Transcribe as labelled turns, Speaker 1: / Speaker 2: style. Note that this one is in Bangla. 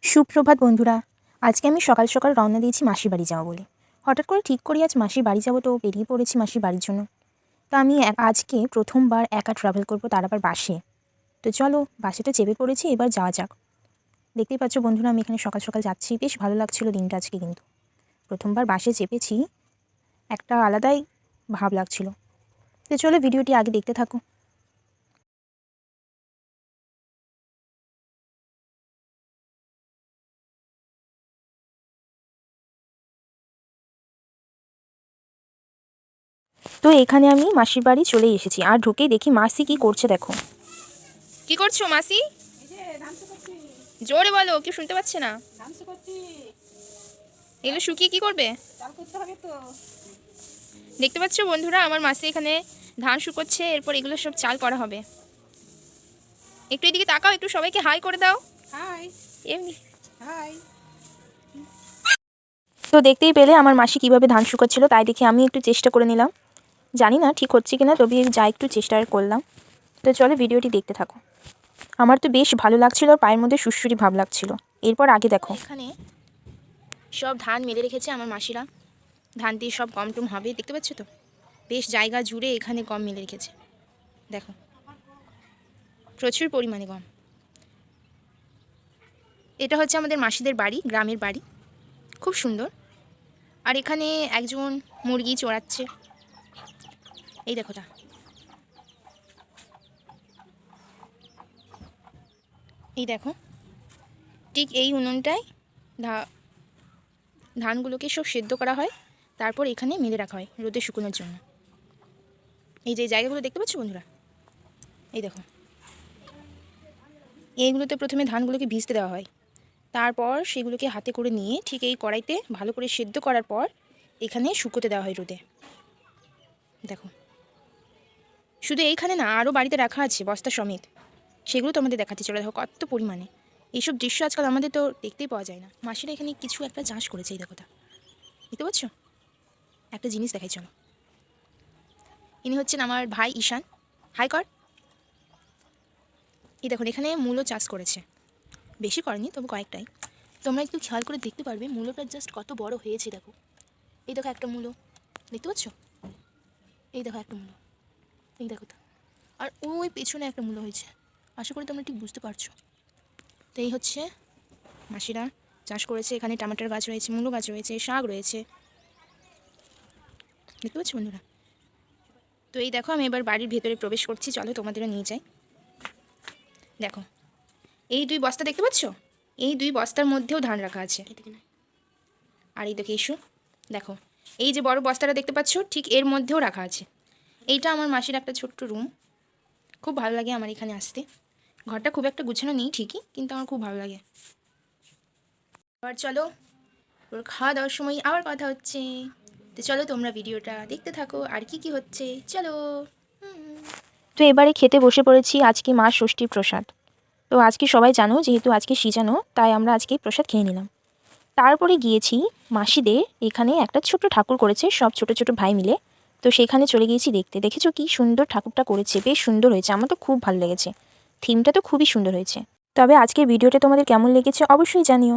Speaker 1: সুপ্রভাত বন্ধুরা। আজকে আমি সকাল সকাল রওনা দিয়েছি মাসির বাড়ি যাবো বলে। হঠাৎ করে ঠিক করি আজ মাসির বাড়ি যাবো, তো বেরিয়ে পড়েছি মাসির বাড়ির জন্য। তো আমি আজকে প্রথমবার একা ট্রাভেল করবো, তার আবার বাসে। তো চলো, বাসে তো চেপে পড়েছি, এবার যাওয়া যাক। দেখতেই পাচ্ছ বন্ধুরা, আমি এখানে সকাল সকাল যাচ্ছি, বেশ ভালো লাগছিল দিনটা আজকে। কিন্তু প্রথমবার বাসে চেপেছি, একটা আলাদাই ভাব লাগছিল। তো চলো ভিডিওটি আগে দেখতে থাকো। তো এখানে আমি মাসির বাড়ি চলে এসেছি, আর ঢুকেই দেখি মাসি কি করছে। দেখো
Speaker 2: কি করছো মাসি? জোরে বলো, কেউ শুনতে পাচ্ছে না। এগুলো শুকিয়ে কি করবে? দেখতে পাচ্ছ বন্ধুরা, আমার মাসি এখানে ধান শুকোচ্ছে, এরপর এগুলো সব চাল করা হবে। একটু এদিকে তাকাও, একটু সবাইকে হাই করে দাও। হাই। এমনি হাই।
Speaker 1: তো দেখতেই পেলে আমার মাসি কিভাবে ধান শুকাচ্ছিল, তাই দেখে আমি একটু চেষ্টা করে নিলাম। জানি না ঠিক হচ্ছে কিনা, তবে যা একটু চেষ্টা করলাম। তো চলো ভিডিওটি দেখতে থাকো। আমার তো বেশ ভালো লাগছিল, আর পায়ের মধ্যে সুড়সুড়ি ভাব লাগছিল। এরপর আগে দেখো,
Speaker 2: এখানে সব ধান মেলে রেখেছে আমার মাসিরা। ধান দিয়ে সব গম টম হবে, দেখতে পাচ্ছ তো? বেশ জায়গা জুড়ে এখানে গম মেলে রেখেছে, দেখো প্রচুর পরিমাণে গম। এটা হচ্ছে আমাদের মাসিদের বাড়ি, গ্রামের বাড়ি, খুব সুন্দর। আর এখানে একজন মুরগি চড়াচ্ছে, এই দেখো তা। এই দেখো, ঠিক এই উনুনটায় ধানগুলোকে সব সেদ্ধ করা হয়, তারপর এখানে মেলে রাখা হয় রোদে শুকোনোর জন্য। এই যে জায়গাগুলো দেখতে পাচ্ছ বন্ধুরা, এই দেখো, এইগুলোতে প্রথমে ধানগুলোকে ভিজতে দেওয়া হয়, তারপর সেগুলোকে হাতে করে নিয়ে ঠিক এই কড়াইতে ভালো করে সেদ্ধ করার পর এখানে শুকোতে দেওয়া হয় রোদে। দেখো, শুধু এইখানে না, আরও বাড়িতে রাখা আছে বস্তা সমেত, সেগুলো তো আমাদের দেখাতে চলে। দেখো কত পরিমাণে এইসব দৃশ্য আজকাল আমাদের তো দেখতেই পাওয়া যায় না। মাসিরা এখানে কিছু একটা চাষ করেছে, এই দেখো তা, দেখতে পাচ্ছ? একটা জিনিস দেখাই চলো। ইনি হচ্ছেন আমার ভাই ঈশান, হাই কর। এই দেখুন, এখানে মূলো চাষ করেছে, বেশি করেনি তবু কয়েকটাই। তোমরা একটু খেয়াল করে দেখতে পারবে মূলোটা জাস্ট কত বড় হয়েছে। দেখো, এই দেখো একটা মূলো, দেখতে পাচ্ছ? এই দেখো একটা মূলো, এই দেখো তো। আর ওই পেছনে একটা মূলো হয়েছে, আশা করি তোমরা ঠিক বুঝতে পারছো। তো এই হচ্ছে মাসিরা চাষ করেছে। এখানে টমেটোর গাছ রয়েছে, মূলো গাছ রয়েছে, শাক রয়েছে, দেখতে পাচ্ছ বন্ধুরা? তো এই দেখো, আমি এবার বাড়ির ভেতরে প্রবেশ করছি, চলো তোমাদেরও নিয়ে যাই। দেখো, এই দুই বস্তা দেখতে পাচ্ছ? এই দুই বস্তার মধ্যেও ধান রাখা আছে। আর এই দেখো ইস্যু, দেখো এই যে বড় বস্তাটা দেখতে পাচ্ছ, ঠিক এর মধ্যেও রাখা আছে। এইটা আমার মাসির একটা ছোট্ট রুম, খুব ভালো লাগে আমার এখানে আসতে। ঘরটা খুব একটা গুছানো নেই ঠিকই, কিন্তু আমার খুব ভালো লাগে। আবার চলো, ওর খাওয়া দাওয়ার সময় আবার কথা হচ্ছে। তো চলো তোমরা ভিডিওটা দেখতে থাকো, আর কি কি হচ্ছে চলো।
Speaker 1: তো এবারে খেতে বসে পড়েছি। আজকে মা ষষ্ঠীর প্রসাদ। তো আজকে সবাই জানো, যেহেতু আজকে সিজানো, তাই আমরা আজকে প্রসাদ খেয়ে নিলাম। তারপরে গিয়েছি মাসিদের এখানে একটা ছোট ঠাকুর করেছে, সব ছোট ছোট ভাই মিলে। তো সেখানে চলে গিয়েছি দেখতে। দেখেছো কি সুন্দর ঠাকুরটা করেছে, বেশ সুন্দর হয়েছে, আমার তো খুব ভালো লেগেছে। থিমটা তো খুবই সুন্দর হয়েছে। তবে আজকের ভিডিওটা তোমাদের কেমন লেগেছে অবশ্যই জানিও।